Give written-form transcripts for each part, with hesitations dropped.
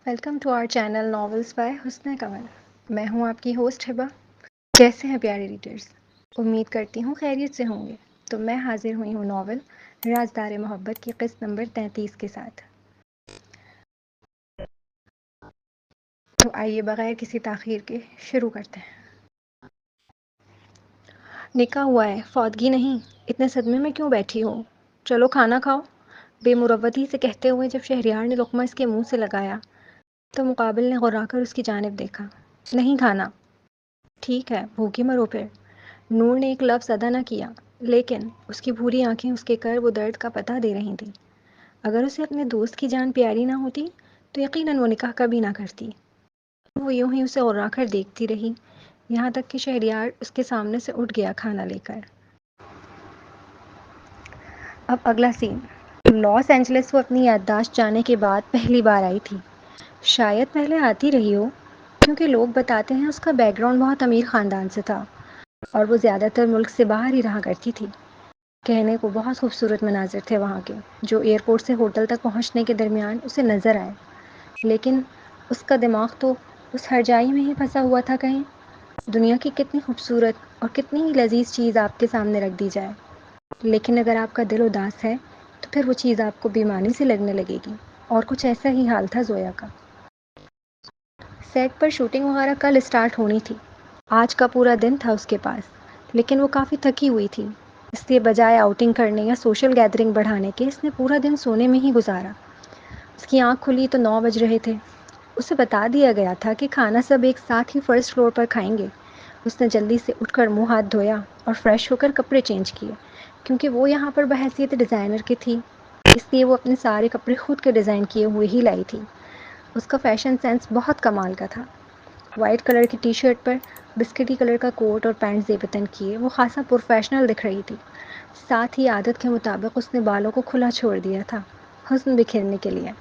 Welcome to our channel novels by Husna Qamar. میں ہوں آپ کی ہوسٹ ہبا۔ کیسے ہیں پیارے ریڈرز؟ امید کرتی ہوں خیریت سے ہوں گے۔ تو میں حاضر ہوئی ہوں ناول رازدار محبت کی قسط نمبر 33 کے ساتھ۔ تو آئیے بغیر کسی تاخیر کے شروع کرتے ہیں۔ نکاح ہوا ہے، فوتگی نہیں، اتنے صدمے میں کیوں بیٹھی ہو؟ چلو کھانا کھاؤ، بے مروتی سے کہتے ہوئے جب شہریار نے لقمہ اس کے منہ سے لگایا تو مقابل نے غرا کر اس کی جانب دیکھا۔ نہیں کھانا۔ ٹھیک ہے، بھوکی مرو پھر۔ نور نے ایک لفظ ادا نہ کیا، لیکن اس کی بھوری آنکھیں اس کے کرب و درد کا پتہ دے رہی تھیں۔ اگر اسے اپنے دوست کی جان پیاری نہ ہوتی تو یقیناً وہ نکاح کبھی نہ کرتی۔ وہ یوں ہی اسے غرا کر دیکھتی رہی، یہاں تک کہ شہریار اس کے سامنے سے اٹھ گیا کھانا لے کر۔ اب اگلا سین۔ لاس اینجلس وہ اپنی یادداشت جانے کے بعد پہلی بار آئی تھی۔ شاید پہلے آتی رہی ہو، کیونکہ لوگ بتاتے ہیں اس کا بیک گراؤنڈ بہت امیر خاندان سے تھا اور وہ زیادہ تر ملک سے باہر ہی رہا کرتی تھی۔ کہنے کو بہت خوبصورت مناظر تھے وہاں کے، جو ایئرپورٹ سے ہوٹل تک پہنچنے کے درمیان اسے نظر آئے، لیکن اس کا دماغ تو اس ہرجائی میں ہی پھنسا ہوا تھا کہیں دنیا کی کتنی خوبصورت اور کتنی ہی لذیذ چیز آپ کے سامنے رکھ دی جائے، لیکن اگر آپ کا دل اداس ہے تو پھر وہ چیز آپ کو بیمانی سے لگنے لگے گی۔ اور کچھ ایسا ہی حال تھا زویا کا۔ سیٹ پر شوٹنگ وغیرہ کل اسٹارٹ ہونی تھی۔ آج کا پورا دن تھا اس کے پاس، لیکن وہ کافی تھکی ہوئی تھی، اس لیے بجائے آؤٹنگ کرنے یا سوشل گیدرنگ بڑھانے کے اس نے پورا دن سونے میں ہی گزارا۔ اس کی آنکھ کھلی تو 9 بج رہے تھے۔ اسے بتا دیا گیا تھا کہ کھانا سب ایک ساتھ ہی فرسٹ فلور پر کھائیں گے۔ اس نے جلدی سے اٹھ کر منہ ہاتھ دھویا اور فریش ہو کر کپڑے چینج کیے، کیونکہ وہ یہاں پر بحیثیت ڈیزائنر کی تھی، اس لیے وہ اپنے سارے کپڑے خود کے ڈیزائن کیے ہوئے ہی لائی تھی۔ اس کا فیشن سینس بہت کمال کا تھا۔ وائٹ کلر کی ٹی شرٹ پر بسکٹی کلر کا کوٹ اور پینٹ زیب تن کیے وہ خاصا پروفیشنل دکھ رہی تھی۔ ساتھ ہی عادت کے مطابق اس نے بالوں کو کھلا چھوڑ دیا تھا حسن بکھیرنے کے لیے۔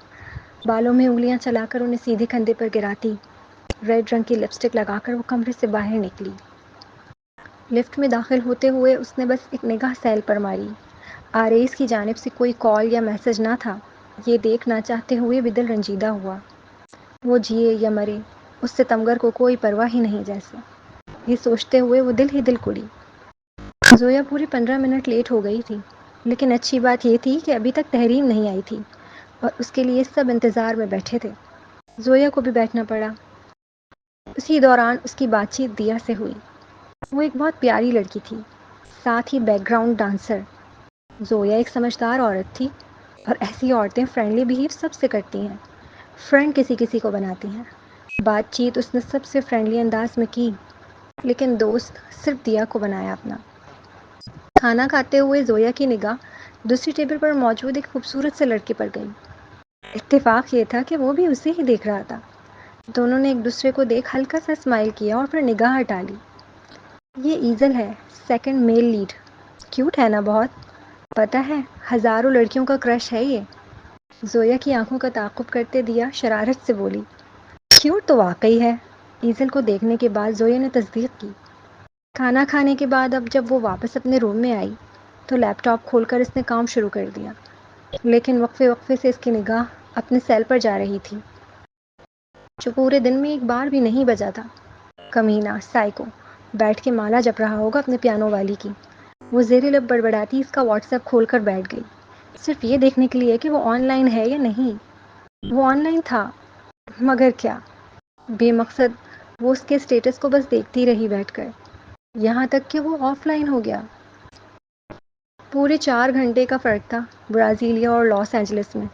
بالوں میں انگلیاں چلا کر انہیں سیدھے کندھے پر گراتی، ریڈ رنگ کی لپسٹک لگا کر وہ کمرے سے باہر نکلی۔ لفٹ میں داخل ہوتے ہوئے اس نے بس ایک نگاہ سیل پر ماری۔ آریس کی جانب سے کوئی کال یا میسج نہ تھا، یہ دیکھ نہ چاہتے ہوئے بھی دل رنجیدہ ہوا۔ وہ جیے یا مرے، اس ستمگر کو کوئی پرواہ ہی نہیں جیسے۔ یہ سوچتے ہوئے وہ دل ہی دل کڑی۔ زویا پوری 15 منٹ لیٹ ہو گئی تھی، لیکن اچھی بات یہ تھی کہ ابھی تک تحریم نہیں آئی تھی اور اس کے لیے سب انتظار میں بیٹھے تھے۔ زویا کو بھی بیٹھنا پڑا۔ اسی دوران اس کی بات چیت دیا سے ہوئی۔ وہ ایک بہت پیاری لڑکی تھی، ساتھ ہی بیک گراؤنڈ ڈانسر۔ زویا ایک سمجھدار عورت تھی، اور ایسی عورتیں فرینڈلی بیہیو سب سے کرتی ہیں، فرینڈ کسی کسی کو بناتی ہیں۔ بات چیت اس نے سب سے فرینڈلی انداز میں کی، لیکن دوست صرف دیا کو بنایا اپنا۔ کھانا کھاتے ہوئے زویا کی نگاہ دوسری ٹیبل پر موجود ایک خوبصورت سے لڑکے پر گئی۔ اتفاق یہ تھا کہ وہ بھی اسے ہی دیکھ رہا تھا۔ دونوں نے ایک دوسرے کو دیکھ ہلکا سا اسمائل کیا اور پھر نگاہ ہٹا لی۔ یہ ایزل ہے، سیکنڈ میل لیڈ۔ کیوٹ ہے نا بہت؟ پتہ ہے ہزاروں لڑکیوں کا کرش ہے یہ۔ زویا کی آنکھوں کا تعاقب کرتے دیا شرارت سے بولی۔ کیوٹ تو واقعی ہے۔ ایزل کو دیکھنے کے بعد زویا نے تصدیق کی۔ کھانا کھانے کے بعد اب جب وہ واپس اپنے روم میں آئی تو لیپ ٹاپ کھول کر اس نے کام شروع کر دیا، لیکن وقفے وقفے سے اس کی نگاہ اپنے سیل پر جا رہی تھی، جو پورے دن میں ایک بار بھی نہیں بجا تھا۔ کمینہ سائیکو بیٹھ کے مالا جپ رہا ہوگا اپنے پیانو والی کی۔ وہ زیر لب بڑبڑاتی اس کا واٹس ایپ کھول کر بیٹھ گئی، صرف یہ دیکھنے کے لیے کہ وہ آن لائن ہے یا نہیں۔ وہ آن لائن تھا، مگر کیا؟ بے مقصد وہ اس کے اسٹیٹس کو بس دیکھتی رہی بیٹھ کر، یہاں تک کہ وہ آف لائن ہو گیا۔ پورے 4 گھنٹے کا فرق تھا برازیلیا اور لاس اینجلس میں۔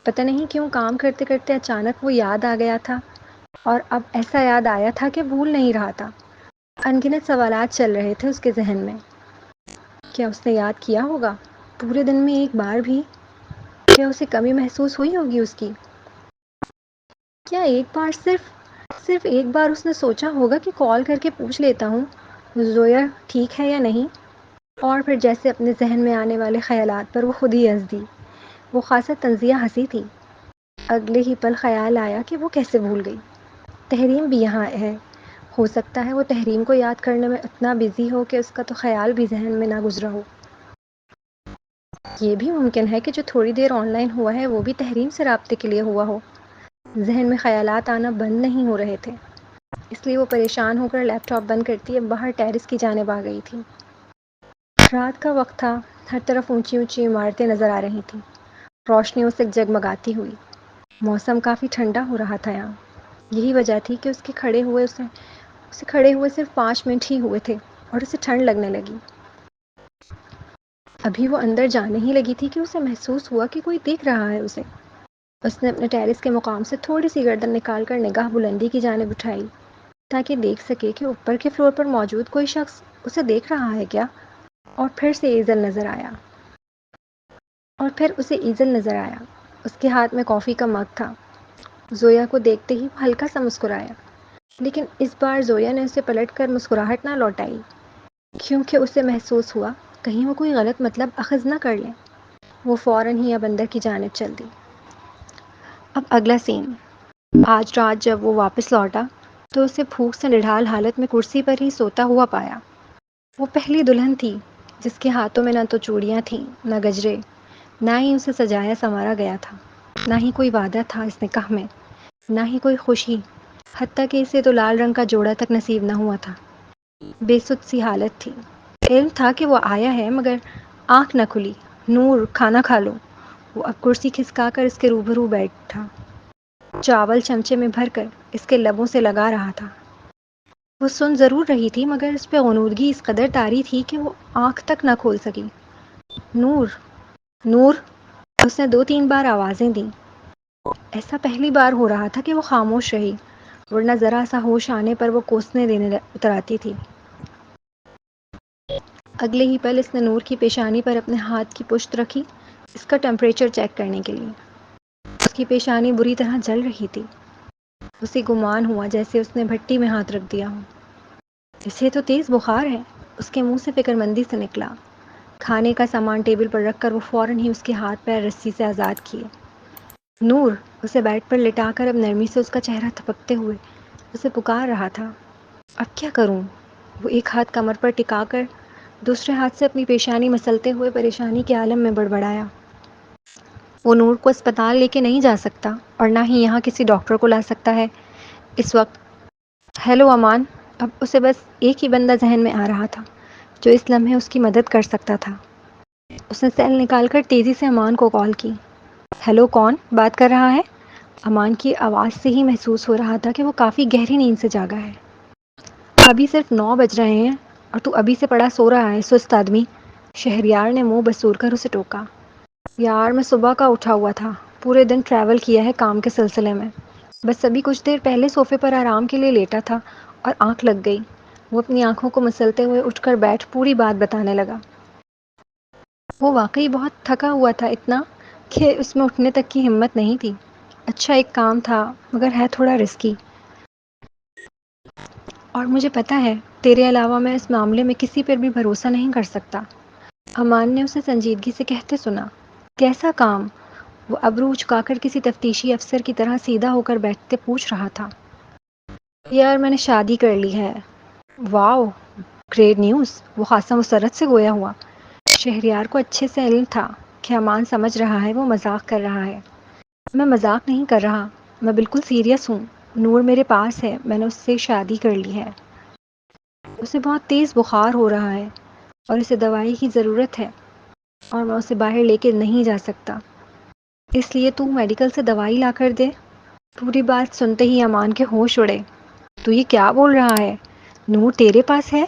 پتہ نہیں کیوں کام کرتے کرتے اچانک وہ یاد آ گیا تھا، اور اب ایسا یاد آیا تھا کہ بھول نہیں رہا تھا۔ انگنت سوالات چل رہے تھے اس کے ذہن میں۔ کیا اس نے یاد کیا ہوگا پورے دن میں ایک بار بھی؟ کیا اسے کمی محسوس ہوئی ہوگی اس کی؟ کیا ایک بار صرف ایک بار اس نے سوچا ہوگا کہ کال کر کے پوچھ لیتا ہوں زویا ٹھیک ہے یا نہیں؟ اور پھر جیسے اپنے ذہن میں آنے والے خیالات پر وہ خود ہی ہنس دی۔ وہ خاصا طنزیہ ہنسی تھی۔ اگلے ہی پل خیال آیا کہ وہ کیسے بھول گئی۔ تحریم بھی یہاں ہے، ہو سکتا ہے وہ تحریم کو یاد کرنے میں اتنا بزی ہو کہ اس کا تو خیال بھی ذہن میں نہ گزرا ہو۔ یہ بھی ممکن ہے کہ جو تھوڑی دیر آن لائن ہوا ہے وہ بھی تحریم سے رابطے کے لیے ہوا ہو۔ ذہن میں خیالات آنا بند نہیں ہو رہے تھے، اس لیے وہ پریشان ہو کر لیپ ٹاپ بند کرتی اب باہر ٹیرس کی جانب آ گئی تھی۔ رات کا وقت تھا، ہر طرف اونچی اونچی عمارتیں نظر آ رہی تھیں، روشنیوں سے جگمگاتی ہوئی۔ موسم کافی ٹھنڈا ہو رہا تھا یہاں، یہی وجہ تھی کہ اسے کھڑے ہوئے صرف 5 منٹ ہی ہوئے تھے اور اسے ٹھنڈ لگنے لگی۔ ابھی وہ اندر جانے ہی لگی تھی کہ اسے محسوس ہوا کہ کوئی دیکھ رہا ہے اسے۔ اس نے اپنے ٹیرس کے مقام سے تھوڑی سی گردن نکال کر نگاہ بلندی کی جانب اٹھائی تاکہ دیکھ سکے کہ اوپر کے فلور پر موجود کوئی شخص اسے دیکھ رہا ہے کیا، اور پھر اسے ایزل نظر آیا۔ اس کے ہاتھ میں کافی کا مگ تھا۔ زویا کو دیکھتے ہی وہ ہلکا سا مسکرایا، لیکن اس بار زویا نے اسے پلٹ کر مسکراہٹ نہ لوٹائی، کیونکہ اسے محسوس ہوا کہیں وہ کوئی غلط مطلب اخذ نہ کر لیں۔ وہ فوراً ہی اب اندر کی جانب چل دی۔ اب اگلا سین۔ آج رات جب وہ واپس لوٹا تو اسے بھوک سے نڈھال حالت میں کرسی پر ہی سوتا ہوا پایا۔ وہ پہلی دلہن تھی جس کے ہاتھوں میں نہ تو چوڑیاں تھیں، نہ گجرے، نہ ہی اسے سجایا سنوارا گیا تھا، نہ ہی کوئی وعدہ تھا اس نکاح میں، نہ ہی کوئی خوشی، حتیٰ کہ اسے تو لال رنگ کا جوڑا تک نصیب نہ ہوا تھا۔ بے سد سی حالت تھی۔ علم تھا کہ وہ آیا ہے، مگر آنکھ نہ کھلی۔ نور، کھانا کھا لو۔ وہ اب کرسی کھسکا کر اس کے روبرو بیٹھا، چاول چمچے میں بھر کر اس کے لبوں سے لگا رہا تھا۔ وہ سن ضرور رہی تھی، مگر اس پہ غنودگی اس قدر طاری تھی کہ وہ آنکھ تک نہ کھول سکی۔ نور، نور! اس نے 2-3 بار آوازیں دیں۔ ایسا پہلی بار ہو رہا تھا کہ وہ خاموش رہی، ورنہ ذرا سا ہوش آنے پر وہ کوسنے دینے اتراتی تھی۔ اگلے ہی پل اس نے نور کی پیشانی پر اپنے ہاتھ کی پشت رکھی، اس کا ٹمپریچر چیک کرنے کے لیے۔ اس کی پیشانی بری طرح جل رہی تھی۔ اسے گمان ہوا جیسے اس نے بھٹی میں ہاتھ رکھ دیا ہو۔ اسے تو تیز بخار ہے، اس کے منہ سے فکر مندی سے نکلا۔ کھانے کا سامان ٹیبل پر رکھ کر وہ فوراً ہی اس کے ہاتھ پیر رسی سے آزاد کیے۔ نور! اسے بیڈ پر لٹا کر اب نرمی سے اس کا چہرہ تھپکتے ہوئے اسے پکار رہا تھا۔ اب کیا کروں؟ وہ ایک ہاتھ کمر پر ٹکا کر دوسرے ہاتھ سے اپنی پیشانی مسلتے ہوئے پریشانی کے عالم میں بڑبڑایا۔ وہ نور کو اسپتال لے کے نہیں جا سکتا، اور نہ ہی یہاں کسی ڈاکٹر کو لا سکتا ہے اس وقت۔ ہیلو امان! اب اسے بس ایک ہی بندہ ذہن میں آ رہا تھا جو اس لمحے اس کی مدد کر سکتا تھا۔ اس نے سیل نکال کر تیزی سے امان کو کال کی۔ ہیلو، کون بات کر رہا ہے؟ امان کی آواز سے ہی محسوس ہو رہا تھا کہ وہ کافی گہری نیند سے جاگا ہے۔ ابھی صرف 9 بج رہے ہیں اور تو ابھی سے پڑا سو رہا ہے، سست آدمی! شہریار نے منہ بسور کر اسے ٹوکا۔ یار، میں صبح کا اٹھا ہوا تھا، پورے دن ٹریول کیا ہے کام کے سلسلے میں، بس ابھی کچھ دیر پہلے صوفے پر آرام کے لیے لیٹا تھا اور آنکھ لگ گئی۔ وہ اپنی آنکھوں کو مسلتے ہوئے اٹھ کر بیٹھ پوری بات بتانے لگا۔ وہ واقعی بہت تھکا ہوا تھا، اتنا کہ اس میں اٹھنے تک کی ہمت نہیں تھی۔ اچھا ایک کام تھا، مگر ہے تھوڑا رسکی، اور مجھے پتہ ہے تیرے علاوہ میں اس معاملے میں کسی پر بھی بھروسہ نہیں کر سکتا۔ امان نے اسے سنجیدگی سے کہتے سنا۔ کیسا کام؟ وہ ابرو اچکا کر کسی تفتیشی افسر کی طرح سیدھا ہو کر بیٹھتے پوچھ رہا تھا۔ یار، میں نے شادی کر لی ہے۔ واو، گریٹ نیوز! وہ خاصا مسرت سے گویا ہوا۔ شہریار کو اچھے سے علم تھا کہ امان سمجھ رہا ہے وہ مذاق کر رہا ہے۔ میں مذاق نہیں کر رہا، میں بالکل سیریس ہوں۔ نور میرے پاس ہے، میں نے اس سے شادی کر لی ہے۔ اسے بہت تیز بخار ہو رہا ہے اور اسے دوائی کی ضرورت ہے، اور میں اسے باہر لے کے نہیں جا سکتا، اس لیے تو میڈیکل سے دوائی لا کر دے۔ پوری بات سنتے ہی امان کے ہوش اڑے۔ تو یہ کیا بول رہا ہے؟ نور تیرے پاس ہے؟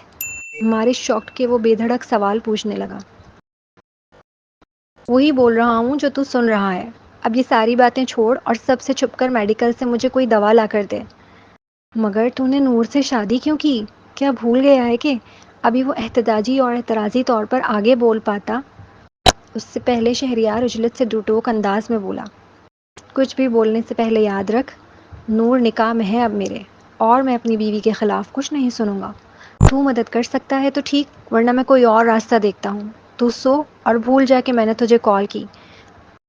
ہمارے شاکڈ کے وہ بے دھڑک سوال پوچھنے لگا۔ وہی بول رہا ہوں جو تو سن رہا ہے۔ اب یہ ساری باتیں چھوڑ اور سب سے چھپ کر میڈیکل سے مجھے کوئی دوا لا کر دے۔ مگر تو نے نور سے شادی کیوں کی؟ کیا بھول گیا ہے کہ ابھی وہ احتجاجی اور اعتراضی طور پر آگے بول پاتا؟ اس سے پہلے شہریار عجلت سے ڈوٹوک انداز میں بولا۔ کچھ بھی بولنے سے پہلے یاد رکھ، نور نکاح میں ہے اب میرے، اور میں اپنی بیوی کے خلاف کچھ نہیں سنوں گا۔ تو مدد کر سکتا ہے تو ٹھیک، ورنہ میں کوئی اور راستہ دیکھتا ہوں۔ تو سو اور بھول جا کہ میں نے تجھے کال کی۔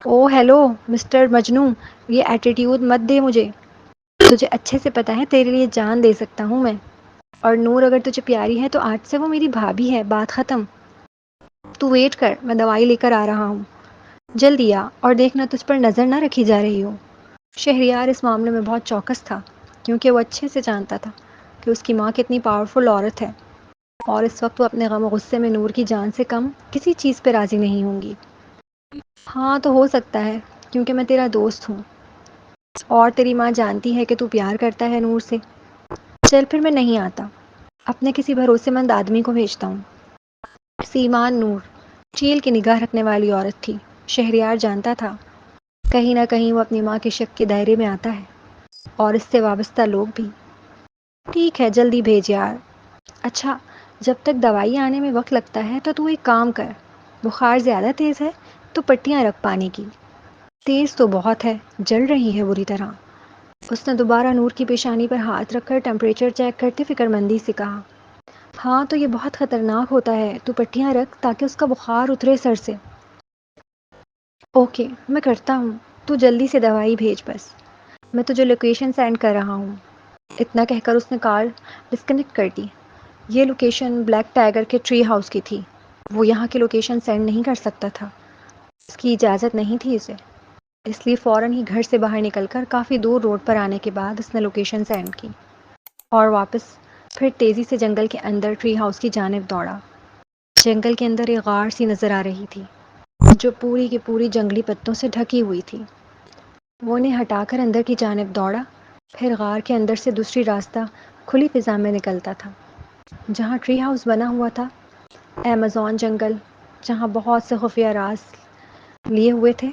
او ہیلو مسٹر مجنوں، یہ ایٹیٹیوڈ مت دے مجھے۔ تجھے اچھے سے پتا ہے تیرے لیے جان دے سکتا ہوں میں، اور نور اگر تجھے پیاری ہے تو آج سے وہ میری بھابھی ہے، بات ختم۔ تو ویٹ کر، میں دوائی لے کر آ رہا ہوں، جلدی آ، اور دیکھنا تجھ پر نظر نہ رکھی جا رہی ہو۔ شہریار اس معاملے میں بہت چوکس تھا، کیونکہ وہ اچھے سے جانتا تھا کہ اس کی ماں کتنی پاورفل عورت ہے، اور اس وقت وہ اپنے غم و غصے میں نور کی جان سے کم کسی چیز پہ راضی نہیں ہوں گی۔ ہاں تو ہو سکتا ہے، کیونکہ میں تیرا دوست ہوں، اور تیری ماں جانتی ہے کہ تو پیار کرتا ہے نور سے۔ چل پھر میں نہیں آتا، اپنے کسی بھروسے مند آدمی کو بھیجتا ہوں۔ سیمان نور چیل کی نگاہ رکھنے والی عورت تھی۔ شہریار جانتا تھا کہیں نہ کہیں وہ اپنی ماں کے شک کے دائرے میں آتا ہے، اور اس سے وابستہ لوگ بھی۔ ٹھیک ہے، جلدی بھیج یار۔ اچھا، جب تک دوائی آنے میں وقت لگتا ہے تو ایک کام کر، بخار زیادہ تیز ہے تو پٹیاں رکھ پانی کی۔ تیز تو بہت ہے، جل رہی ہے بری طرح۔ اس نے دوبارہ نور کی پیشانی پر ہاتھ رکھ کر ٹمپریچر چیک کرتے فکر مندی سے کہا، ہاں تو یہ بہت خطرناک ہوتا ہے، تو پٹیاں رکھ تاکہ اس کا بخار اترے سر سے۔ اوکے، میں کرتا ہوں، تو جلدی سے دوائی بھیج بس، میں تجھے لوکیشن سینڈ کر رہا ہوں۔ اتنا کہہ کر اس نے کال ڈسکنیکٹ کر دی۔ یہ لوکیشن بلیک ٹائیگر کے ٹری ہاؤس کی تھی۔ وہ یہاں کی لوکیشن سینڈ نہیں کر سکتا تھا، اس کی اجازت نہیں تھی اسے، اس لیے فوراً ہی گھر سے باہر نکل کر کافی دور روڈ پر آنے کے بعد اس نے لوکیشن سینڈ کی اور واپس پھر تیزی سے جنگل کے اندر ٹری ہاؤس کی جانب دوڑا۔ جنگل کے اندر ایک غار سی نظر آ رہی تھی جو پوری کی پوری جنگلی پتوں سے ڈھکی ہوئی تھی۔ وہ انہیں ہٹا کر اندر کی جانب دوڑا، پھر غار کے اندر سے دوسری راستہ کھلی فضا میں نکلتا تھا جہاں ٹری ہاؤس بنا ہوا تھا۔ ایمیزون جنگل جہاں بہت سے خفیہ راز لیے ہوئے تھے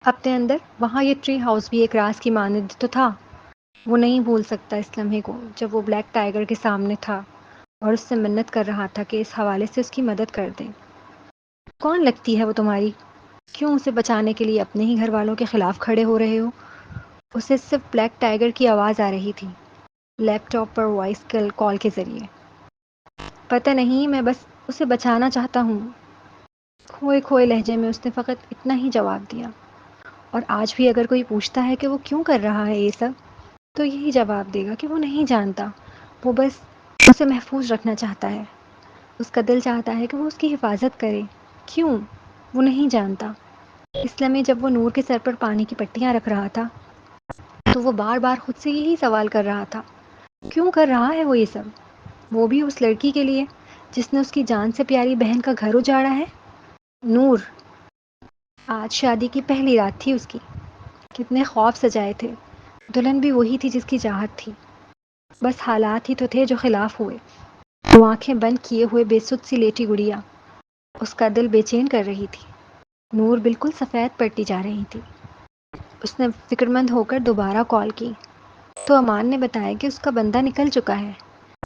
اپنے اندر، وہاں یہ ٹری ہاؤس بھی ایک راز کی مانند تو تھا۔ وہ نہیں بھول سکتا اس لمحے کو جب وہ بلیک ٹائیگر کے سامنے تھا اور اس سے منت کر رہا تھا کہ اس حوالے سے اس کی مدد کر دے۔ کون لگتی ہے وہ تمہاری؟ کیوں اسے بچانے کے لیے اپنے ہی گھر والوں کے خلاف کھڑے ہو رہے ہو؟ اسے صرف بلیک ٹائیگر کی آواز آ رہی تھی لیپ ٹاپ پر وائس کال کے ذریعے۔ پتہ نہیں، میں بس اسے بچانا چاہتا ہوں۔ کھوئے کھوئے لہجے میں اس نے فقط اتنا ہی جواب دیا، اور آج بھی اگر کوئی پوچھتا ہے کہ وہ کیوں کر رہا ہے یہ سب، تو یہی جواب دے گا کہ وہ نہیں جانتا، وہ بس اسے محفوظ رکھنا چاہتا ہے۔ اس کا دل چاہتا ہے کہ وہ اس کی حفاظت کرے۔ کیوں؟ وہ نہیں جانتا۔ اس لمحے جب وہ نور کے سر پر پانی کی پٹیاں رکھ رہا تھا تو وہ بار بار خود سے یہی سوال کر رہا تھا، کیوں کر رہا ہے وہ یہ سب؟ وہ بھی اس لڑکی کے لیے جس نے اس کی جان سے پیاری بہن کا گھر اجاڑا ہے۔ نور، آج شادی کی پہلی رات تھی اس کی، کتنے خواب سجائے تھے، دلہن بھی وہی تھی جس کی چاہت تھی، بس حالات ہی تو تھے جو خلاف ہوئے۔ وہ آنکھیں بند کیے ہوئے بے سد سی لیٹی گڑیا اس کا دل بے چین کر رہی تھی۔ نور بالکل سفید پڑتی جا رہی تھی۔ اس نے فکر مند ہو کر دوبارہ کال کی تو امان نے بتایا کہ اس کا بندہ نکل چکا ہے۔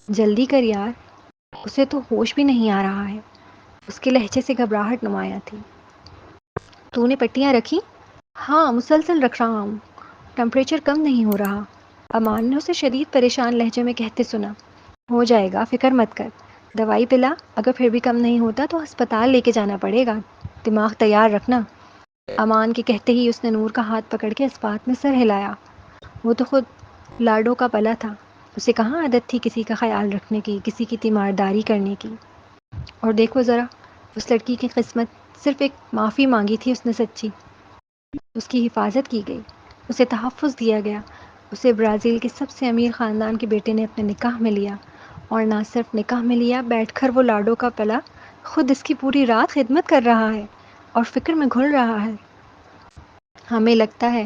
جلدی کر یار، اسے تو ہوش بھی نہیں آ رہا ہے۔ اس کے لہجے سے گھبراہٹ نمایاں تھی۔ تو نے پٹیاں رکھی؟ ہاں، مسلسل رکھ رہا ہوں، ٹمپریچر کم نہیں ہو رہا، امان نے اسے شدید پریشان لہجے میں کہتے سنا۔ ہو جائے گا، فکر مت کر، دوائی پلا، اگر پھر بھی کم نہیں ہوتا تو ہسپتال لے کے جانا پڑے گا، دماغ تیار رکھنا۔ امان کے کہتے ہی اس نے نور کا ہاتھ پکڑ کے اسپات میں سر ہلایا۔ وہ تو خود لاڈو کا پلا تھا، اسے کہاں عادت تھی کسی کا خیال رکھنے کی، کسی کی تیمارداری کرنے کی۔ اور دیکھو ذرا، اس لڑکی کی قسمت، صرف ایک معافی مانگی تھی اس نے سچی، اس کی حفاظت کی گئی، اسے تحفظ دیا گیا، اسے برازیل کے سب سے امیر خاندان کے بیٹے نے اپنے نکاح میں لیا، اور نہ صرف نکاح میں لیا، بیٹھ کر وہ لاڈو کا پلا خود اس کی پوری رات خدمت کر رہا ہے اور فکر میں گھل رہا ہے۔ ہمیں لگتا ہے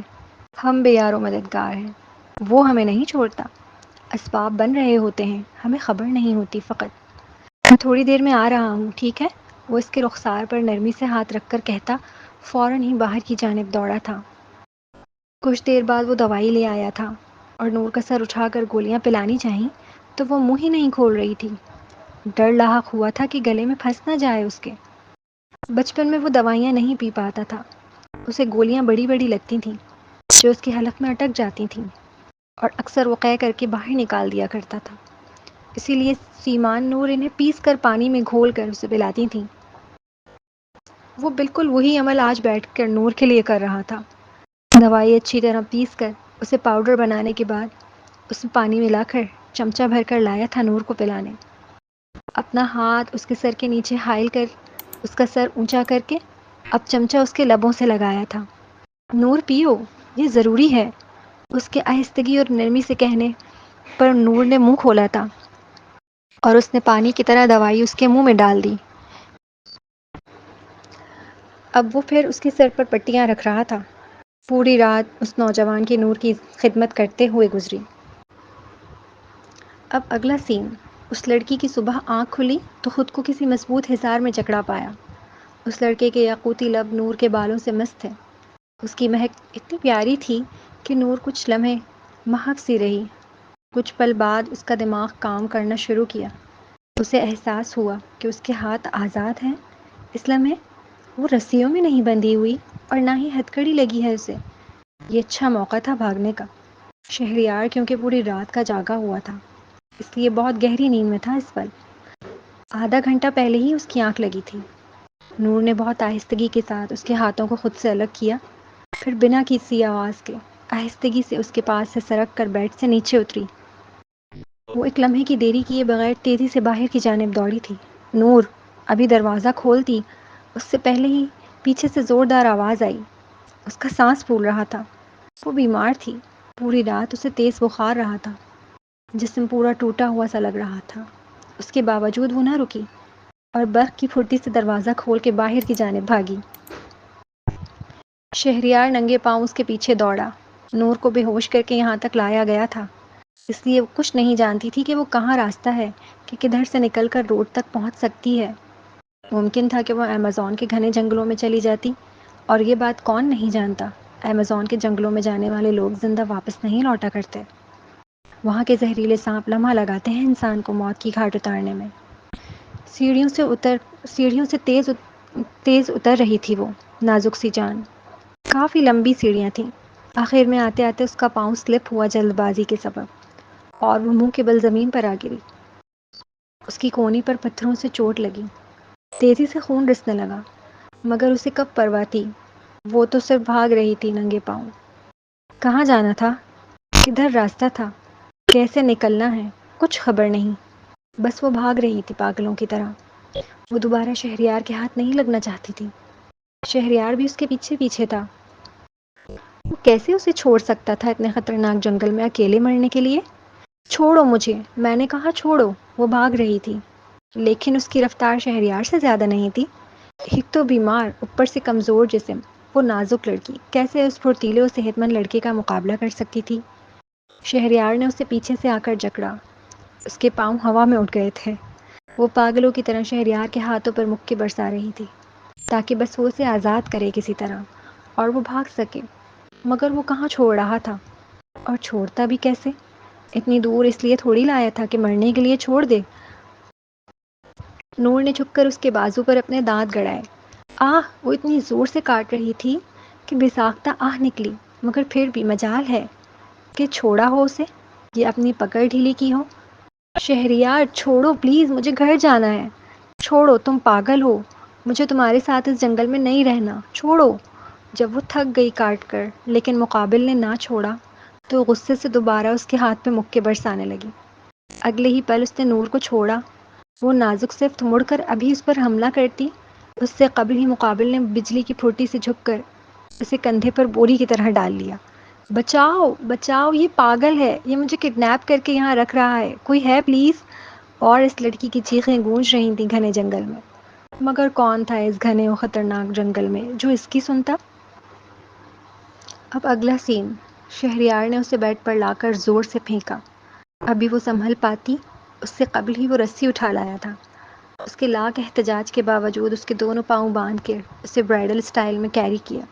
ہم بے یار و مددگار ہیں، وہ ہمیں نہیں چھوڑتا، اسباب بن رہے ہوتے ہیں، ہمیں خبر نہیں ہوتی فقط۔ میں تھوڑی دیر میں آ رہا ہوں، ٹھیک ہے؟ وہ اس کے رخسار پر نرمی سے ہاتھ رکھ کر کہتا فوراً ہی باہر کی جانب دوڑا تھا۔ کچھ دیر بعد وہ دوائی لے آیا تھا اور نور کا سر اٹھا کر گولیاں پلانی چاہییں تو وہ منہ ہی نہیں کھول رہی تھی۔ ڈر لاحق ہوا تھا کہ گلے میں پھنس نہ جائے اس کے۔ بچپن میں وہ دوائیاں نہیں پی پاتا تھا، اسے گولیاں بڑی بڑی لگتی تھیں جو اس کے حلق میں اٹک جاتی تھیں، اور اکثر وہ قے کر کے باہر نکال دیا کرتا تھا۔ اسی لیے سیمان نور انہیں پیس کر پانی میں گھول کر اسے پلاتی تھیں۔ وہ بالکل وہی عمل آج بیٹھ کر نور کے لیے کر رہا تھا۔ دوائی اچھی طرح پیس کر اسے پاؤڈر بنانے کے بعد اس میں پانی ملا کر چمچہ بھر کر لایا تھا نور کو پلانے۔ اپنا ہاتھ اس کے سر کے نیچے حائل کر اس کا سر اونچا کر کے اب چمچہ اس کے لبوں سے لگایا تھا۔ نور پیو، یہ ضروری ہے، اس کے آہستگی اور نرمی سے کہنے پر نور نے منہ کھولا تھا اور اس نے پانی کی طرح دوائی اس کے منہ میں ڈال دی۔ اب وہ پھر اس کے سر پر پٹیاں رکھ رہا تھا۔ پوری رات اس نوجوان کی نور کی خدمت کرتے ہوئے گزری۔ اب اگلا سین، اس لڑکی کی صبح آنکھ کھلی تو خود کو کسی مضبوط حصار میں جکڑا پایا۔ اس لڑکے کے یاقوتی لب نور کے بالوں سے مست تھے۔ اس کی مہک اتنی پیاری تھی کہ نور کچھ لمحے محو سی رہی۔ کچھ پل بعد اس کا دماغ کام کرنا شروع کیا۔ اسے احساس ہوا کہ اس کے ہاتھ آزاد ہیں۔ اس لمحے وہ رسیوں میں نہیں بندھی ہوئی اور نہ ہی ہتھکڑی لگی ہے اسے۔ یہ اچھا موقع تھا بھاگنے کا۔ شہریار کیونکہ پوری رات کا جاگا ہوا تھا، اس لیے بہت گہری نیند میں تھا اس وقت۔ آدھا گھنٹہ پہلے ہی اس کی آنکھ لگی تھی۔ نور نے بہت آہستگی کے ساتھ اس کے ہاتھوں کو خود سے الگ کیا، پھر بنا کسی آواز کے آہستگی سے اس کے پاس سے سرک کر بیڈ سے نیچے اتری۔ وہ ایک لمحے کی دیری کیے بغیر تیزی سے باہر کی جانب دوڑی تھی۔ نور! ابھی دروازہ کھولتی اس سے پہلے ہی پیچھے سے زوردار آواز آئی۔ اس کا سانس پھول رہا تھا۔ وہ بیمار تھی۔ پوری رات اسے تیز بخار رہا تھا۔ جسم پورا ٹوٹا ہوا سا لگ رہا تھا۔ اس کے باوجود وہ نہ رکی اور برق کی پھرتی سے دروازہ کھول کے باہر کی جانب بھاگی۔ شہریار ننگے پاؤں اس کے پیچھے دوڑا۔ نور کو بے ہوش کر کے یہاں تک لایا گیا تھا، اس لیے وہ کچھ نہیں جانتی تھی کہ وہ کہاں راستہ ہے، کہ کدھر سے نکل کر روڈ تک پہنچ سکتی ہے۔ ممکن تھا کہ وہ ایمیزون کے گھنے جنگلوں میں چلی جاتی، اور یہ بات کون نہیں جانتا، ایمیزون کے جنگلوں میں جانے والے لوگ زندہ واپس نہیں لوٹا کرتے۔ وہاں کے زہریلے سانپ لمحہ لگاتے ہیں انسان کو موت کی گھاٹ اتارنے میں۔ سیڑھیوں سے تیز اتر رہی تھی وہ، نازک سی جان۔ کافی لمبی سیڑھیاں تھیں۔ آخر میں آتے آتے اس کا پاؤں سلپ ہوا جلد بازی کے سبب، اور وہ منہ کے بل زمین پر آ گری۔ اس کی کونی پر پتھروں سے چوٹ لگی۔ تیزی سے خون رسنے لگا، مگر اسے کب پرواہ تھی، وہ تو صرف بھاگ رہی تھی ننگے پاؤں۔ کہاں جانا تھا؟ کدھر راستہ تھا؟ کیسے نکلنا ہے؟ کچھ خبر نہیں۔ بس وہ بھاگ رہی تھی پاگلوں کی طرح۔ وہ دوبارہ شہریار کے ہاتھ نہیں لگنا چاہتی تھی۔ شہریار بھی اس کے پیچھے پیچھے تھا۔ وہ کیسے اسے چھوڑ سکتا تھا اتنے خطرناک جنگل میں اکیلے مرنے کے لیے؟ چھوڑو مجھے، میں نے کہا چھوڑو۔ وہ بھاگ رہی تھی، لیکن اس کی رفتار شہریار سے زیادہ نہیں تھی۔ ایک تو بیمار، اوپر سے کمزور جسم، وہ نازک لڑکی کیسے اس پھرتیلے اور صحت مند لڑکے کا مقابلہ کر سکتی تھی؟ شہریار نے اسے پیچھے سے آ کر جکڑا۔ اس کے پاؤں ہوا میں اٹھ گئے تھے۔ وہ پاگلوں کی طرح شہریار کے ہاتھوں پر مکے برسا رہی تھی، تاکہ بس وہ اسے آزاد کرے کسی طرح اور وہ بھاگ سکے۔ مگر وہ کہاں چھوڑ رہا تھا، اور چھوڑتا بھی کیسے؟ اتنی دور اس لیے تھوڑی لایا تھا کہ مرنے کے لیے چھوڑ دے۔ نور نے چھپ کر اس کے بازو پر اپنے دانت گڑائے۔ وہ اتنی زور سے کاٹ رہی تھی کہ بے آہ نکلی، مگر پھر بھی مجال ہے کہ چھوڑا ہو اسے، یہ اپنی پکڑ ڈھیلی کی ہو۔ شہریار چھوڑو پلیز، مجھے گھر جانا ہے۔ چھوڑو، تم پاگل ہو، مجھے تمہارے ساتھ اس جنگل میں نہیں رہنا، چھوڑو۔ جب وہ تھک گئی کاٹ کر لیکن مقابل نے نہ چھوڑا تو غصے سے دوبارہ اس کے ہاتھ پہ مکے برسانے لگی۔ اگلے ہی پل اس نے نور کو چھوڑا۔ وہ نازک صفت مڑ کر ابھی اس پر حملہ کرتی، اس سے قبل ہی مقابل نے بجلی کی پھوٹی سے جھک کر اسے کندھے پر بوری کی طرح ڈال لیا۔ بچاؤ بچاؤ، یہ پاگل ہے، یہ مجھے کڈنیپ کر کے یہاں رکھ رہا ہے، کوئی ہے پلیز؟ اور اس لڑکی کی چیخیں گونج رہی تھیں گھنے جنگل میں، مگر کون تھا اس گھنے و خطرناک جنگل میں جو اس کی سنتا؟ اب اگلا سین، شہریار نے اسے بیڈ پر لا کر زور سے پھینکا۔ ابھی وہ سنبھل پاتی، اس سے قبل ہی وہ رسی اٹھا لایا تھا۔ اس کے لاکھ احتجاج کے باوجود اس کے دونوں پاؤں باندھ کے اسے برائڈل سٹائل میں کیری کیا۔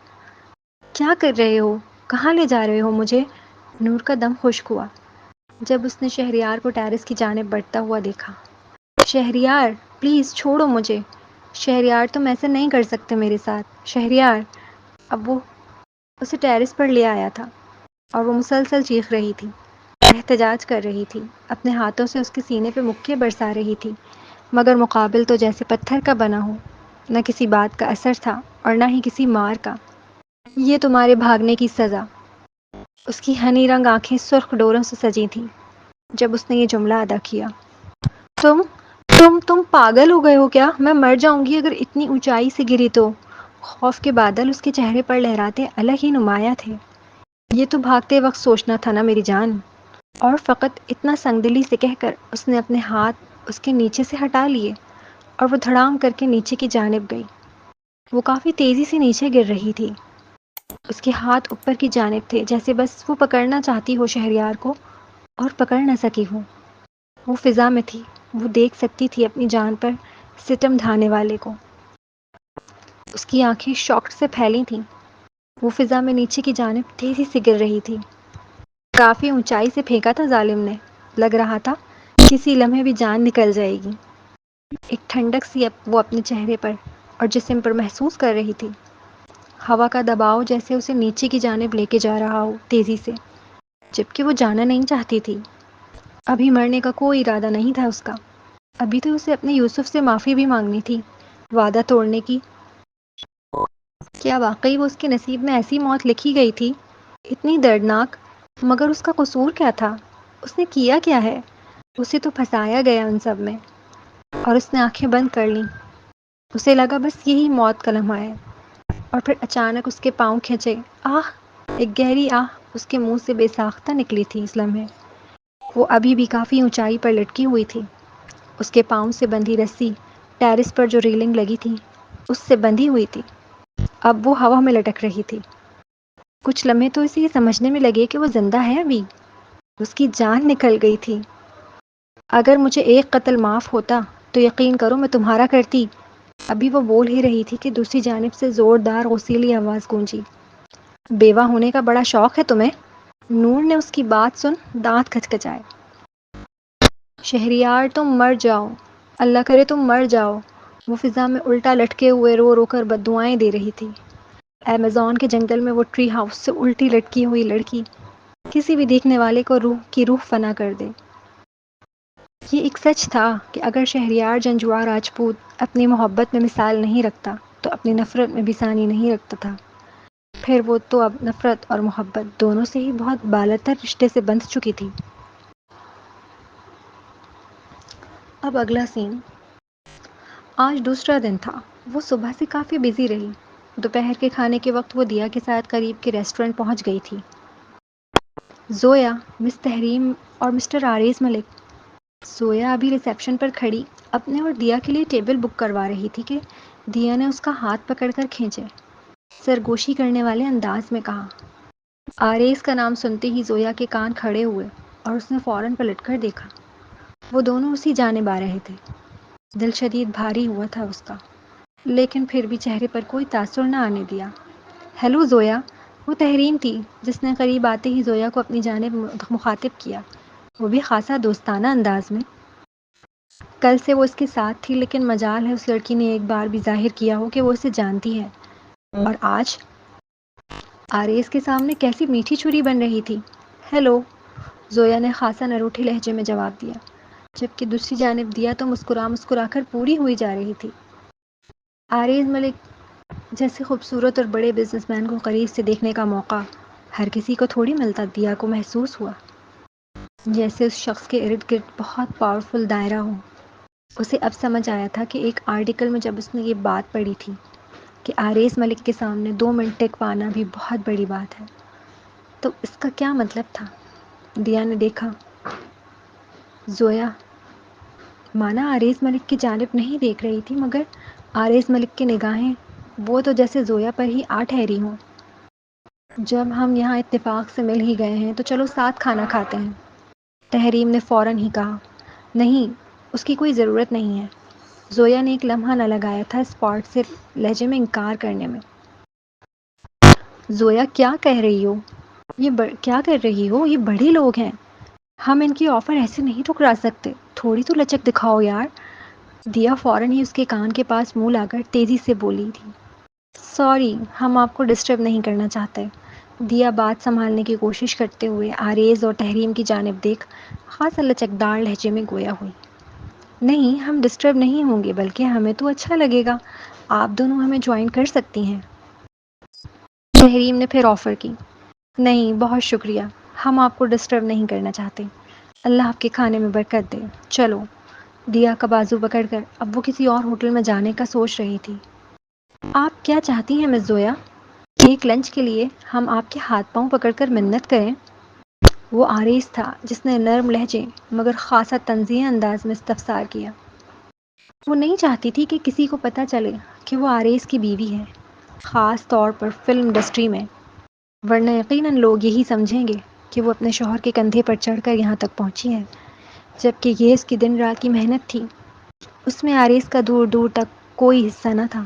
کیا کر رہے ہو؟ کہاں لے جا رہے ہو مجھے؟ نور کا دم خشک ہوا جب اس نے شہریار کو ٹیرس کی جانب بڑھتا ہوا دیکھا۔ شہریار پلیز چھوڑو مجھے۔ شہریار تم ایسے نہیں کر سکتے میرے ساتھ، شہریار۔ اب وہ اسے ٹیرس پر لے آیا تھا اور وہ مسلسل چیخ رہی تھی، احتجاج کر رہی تھی، اپنے ہاتھوں سے اس کے سینے پہ مکے برسا رہی تھی، مگر مقابل تو جیسے پتھر کا بنا ہو، نہ کسی بات کا اثر تھا اور نہ ہی کسی مار کا۔ یہ تمہارے بھاگنے کی سزا۔ اس کی ہنی رنگ آنکھیں سرخ ڈوروں سے سجی تھیں جب اس نے یہ جملہ ادا کیا۔ تم تم پاگل ہو گئے ہو کیا؟ میں مر جاؤں گی اگر اتنی اونچائی سے گری تو۔ خوف کے بادل اس کے چہرے پر لہراتے الگ ہی نمایاں تھے۔ یہ تو بھاگتے وقت سوچنا تھا نا میری جان۔ اور فقط اتنا سنگ دلی سے کہہ کر اس نے اپنے ہاتھ اس کے نیچے سے ہٹا لیے اور وہ دھڑام کر کے نیچے کی جانب گئی۔ وہ کافی تیزی سے نیچے گر رہی تھی۔ اس کے ہاتھ اوپر کی جانب تھے، جیسے بس وہ پکڑنا چاہتی ہو شہریار کو اور پکڑ نہ سکی ہو۔ وہ فضا میں تھی، وہ دیکھ سکتی تھی اپنی جان پر ستم ڈھانے والے کو۔ اس کی آنکھیں شاک سے پھیلی تھیں۔ وہ فضا میں نیچے کی جانب تیزی سے گر رہی تھی۔ کافی اونچائی سے پھینکا تھا ظالم نے، لگ رہا تھا کسی لمحے بھی جان نکل جائے گی۔ ایک ٹھنڈک سی وہ اپنے چہرے پر اور جسم پر محسوس کر رہی تھی۔ ہوا کا دباؤ جیسے اسے نیچے کی جانب لے کے جا رہا ہو تیزی سے، جبکہ وہ جانا نہیں چاہتی تھی۔ ابھی مرنے کا کوئی ارادہ نہیں تھا اس کا۔ ابھی تو اسے اپنے یوسف سے معافی بھی مانگنی تھی، وعدہ توڑنے کی۔ کیا واقعی وہ اس کے نصیب میں ایسی موت لکھی گئی تھی، اتنی دردناک؟ مگر اس کا قصور کیا تھا؟ اس نے کیا کیا ہے؟ اسے تو پھنسایا گیا ان سب میں، اور اس نے آنکھیں بند کر لیں۔ اسے لگا بس یہی موت کا لمحہ ہے، اور پھر اچانک اس کے پاؤں کھنچے۔ آہ! ایک گہری آہ اس کے منہ سے بے ساختہ نکلی تھی اس لمحے۔ وہ ابھی بھی کافی اونچائی پر لٹکی ہوئی تھی۔ اس کے پاؤں سے بندھی رسی ٹیرس پر جو ریلنگ لگی تھی اس سے بندھی ہوئی تھی۔ اب وہ ہوا میں لٹک رہی تھی۔ کچھ لمحے تو اسے یہ سمجھنے میں لگے کہ وہ زندہ ہے ابھی۔ اس کی جان نکل گئی تھی۔ اگر مجھے ایک قتل معاف ہوتا تو یقین کرو میں تمہارا کرتی۔ ابھی وہ بول ہی رہی تھی کہ دوسری جانب سے زوردار غصیلی آواز گونجی۔ بیوہ ہونے کا بڑا شوق ہے تمہیں؟ نور نے اس کی بات سن دانت کھچکچائے۔ شہریار تم مر جاؤ، اللہ کرے تم مر جاؤ۔ وہ فضا میں الٹا لٹکے ہوئے رو رو کر بددعائیں دے رہی تھی۔ ایمیزون کے جنگل میں وہ ٹری ہاؤس سے الٹی لٹکی ہوئی لڑکی کسی بھی دیکھنے والے کو روح فنا کر دے۔ یہ ایک سچ تھا کہ اگر شہریار جنجوعہ راجپوت اپنی محبت میں مثال نہیں رکھتا تو اپنی نفرت میں بھی ثانی نہیں رکھتا تھا۔ پھر وہ تو اب نفرت اور محبت دونوں سے ہی بہت بالاتر رشتے سے بندھ چکی تھی۔ اب اگلا سین۔ آج دوسرا دن تھا۔ وہ صبح سے کافی بزی رہی۔ دوپہر کے کھانے کے وقت وہ دیا کے ساتھ قریب کے ریسٹورنٹ پہنچ گئی تھی۔ زویا، مس تحریم اور مسٹر عارض ملک۔ زویا ابھی ریسیپشن پر کھڑی اپنے اور دیا کے لیے ٹیبل بک کروا رہی تھی کہ دیا نے اس کا ہاتھ پکڑ کر کھینچے، سرگوشی کرنے والے انداز میں کہا۔ عارض کا نام سنتے ہی زویا کے کان کھڑے ہوئے اور اس نے فوراً پلٹ کر دیکھا۔ وہ دونوں اسی جانب آ رہے تھے۔ دل شدید بھاری ہوا تھا اس کا، لیکن پھر بھی چہرے پر کوئی تاثر نہ آنے دیا۔ ہیلو زویا! وہ تحریم تھی جس نے قریب آتے ہی زویا کو اپنی جانب مخاطب کیا، وہ بھی خاصا دوستانہ انداز میں۔ کل سے وہ اس کے ساتھ تھی، لیکن مجال ہے اس لڑکی نے ایک بار بھی ظاہر کیا ہو کہ وہ اسے جانتی ہے۔ اور آج عارض کے سامنے کیسی میٹھی چھری بن رہی تھی۔ ہیلو! زویا نے خاصا نروٹھے لہجے میں جواب دیا، جبکہ دوسری جانب دیا تو مسکرا مسکرا کر پوری ہوئی جا رہی تھی۔ عارض ملک جیسے خوبصورت اور بڑے بزنس مین کو قریب سے دیکھنے کا موقع ہر کسی کو تھوڑی ملتا۔ دیا کو محسوس ہوا جیسے اس شخص کے ارد گرد بہت پاورفل دائرہ ہو۔ اسے اب سمجھ آیا تھا کہ ایک آرٹیکل میں جب اس نے یہ بات پڑھی تھی کہ عارض ملک کے سامنے 2 منٹ ٹک پانا بھی بہت بڑی بات ہے، تو اس کا کیا مطلب تھا۔ دیا نے دیکھا۔ زویا مانا عارض ملک کی جانب نہیں دیکھ رہی تھی، مگر عارض ملک کی نگاہیں وہ تو جیسے زویا پر ہی آ ٹھہری ہوں۔ جب ہم یہاں اتفاق سے مل ہی گئے ہیں تو چلو ساتھ کھانا کھاتے ہیں۔ تحریم نے فوراً ہی کہا۔ نہیں، اس کی کوئی ضرورت نہیں ہے۔ زویا نے ایک لمحہ نہ لگایا تھا اسپاٹ سے لہجے میں انکار کرنے میں۔ زویا کیا کہہ رہی ہو؟ کیا کر رہی ہو؟ یہ بڑے لوگ ہیں، ہم ان کی آفر ایسے نہیں ٹھکرا سکتے، تھوڑی تو لچک دکھاؤ یار۔ دیا فوراً ہی اس کے کان کے پاس منہ لا کر تیزی سے بولی تھی۔ سوری، ہم آپ کو ڈسٹرب نہیں کرنا چاہتے۔ دیا بات سنبھالنے کی کوشش کرتے ہوئے عارض اور تحریم کی جانب دیکھ خاصا لچکدار لہجے میں گویا ہوئی۔ نہیں، ہم ڈسٹرب نہیں ہوں گے، بلکہ ہمیں تو اچھا لگے گا، آپ دونوں ہمیں جوائن کر سکتی ہیں۔ تحریم نے پھر آفر کی۔ نہیں، بہت شکریہ، ہم آپ کو ڈسٹرب نہیں کرنا چاہتے، اللہ آپ کے کھانے میں برکت دے، چلو۔ دیا کا بازو پکڑ کر اب وہ کسی اور ہوٹل میں جانے کا سوچ رہی تھی۔ آپ کیا چاہتی ہیں مس زویا؟ ایک لنچ کے لیے ہم آپ کے ہاتھ پاؤں پکڑ کر منت کریں؟ وہ آریز تھا جس نے نرم لہجے مگر خاصا تنزیہ انداز میں استفسار کیا۔ وہ نہیں چاہتی تھی کہ کسی کو پتہ چلے کہ وہ آریز کی بیوی ہے، خاص طور پر فلم انڈسٹری میں، ورنہ یقیناً لوگ یہی سمجھیں گے کہ وہ اپنے شوہر کے کندھے پر چڑھ کر یہاں تک پہنچی ہے، جبکہ یہ اس کی دن رات کی محنت تھی۔ اس میں آریز کا دور دور تک کوئی حصہ نہ تھا۔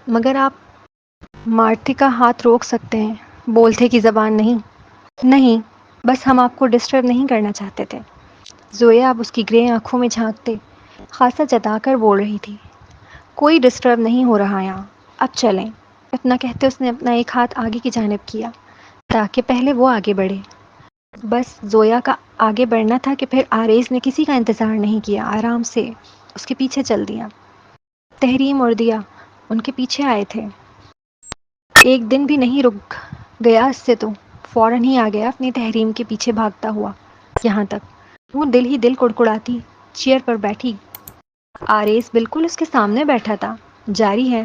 مگر آپ مارتی کا ہاتھ روک سکتے ہیں، بولتے کی زبان نہیں۔ نہیں، بس ہم آپ کو ڈسٹرب نہیں کرنا چاہتے تھے۔ زویا اب اس کی گرے آنکھوں میں جھانکتے خاصا جتا کر بول رہی تھی۔ کوئی ڈسٹرب نہیں ہو رہا یہاں، اب چلیں۔ اتنا کہتے اس نے اپنا ایک ہاتھ آگے کی جانب کیا تاکہ پہلے وہ آگے بڑھے۔ بس زویا کا آگے بڑھنا تھا کہ پھر آریز نے کسی کا انتظار نہیں کیا، آرام سے اس کے پیچھے چل دیا۔ تحریم اور دیا ان کے پیچھے آئے تھے۔ ایک دن بھی نہیں رک گیا اس سے، تو فوراً ہی آ گیا اپنی تحریم کے پیچھے بھاگتا ہوا یہاں تک۔ وہ دل ہی دل کڑکڑاتی چیئر پر بیٹھی۔ آریز بالکل اس کے سامنے بیٹھا تھا۔ جاری ہے،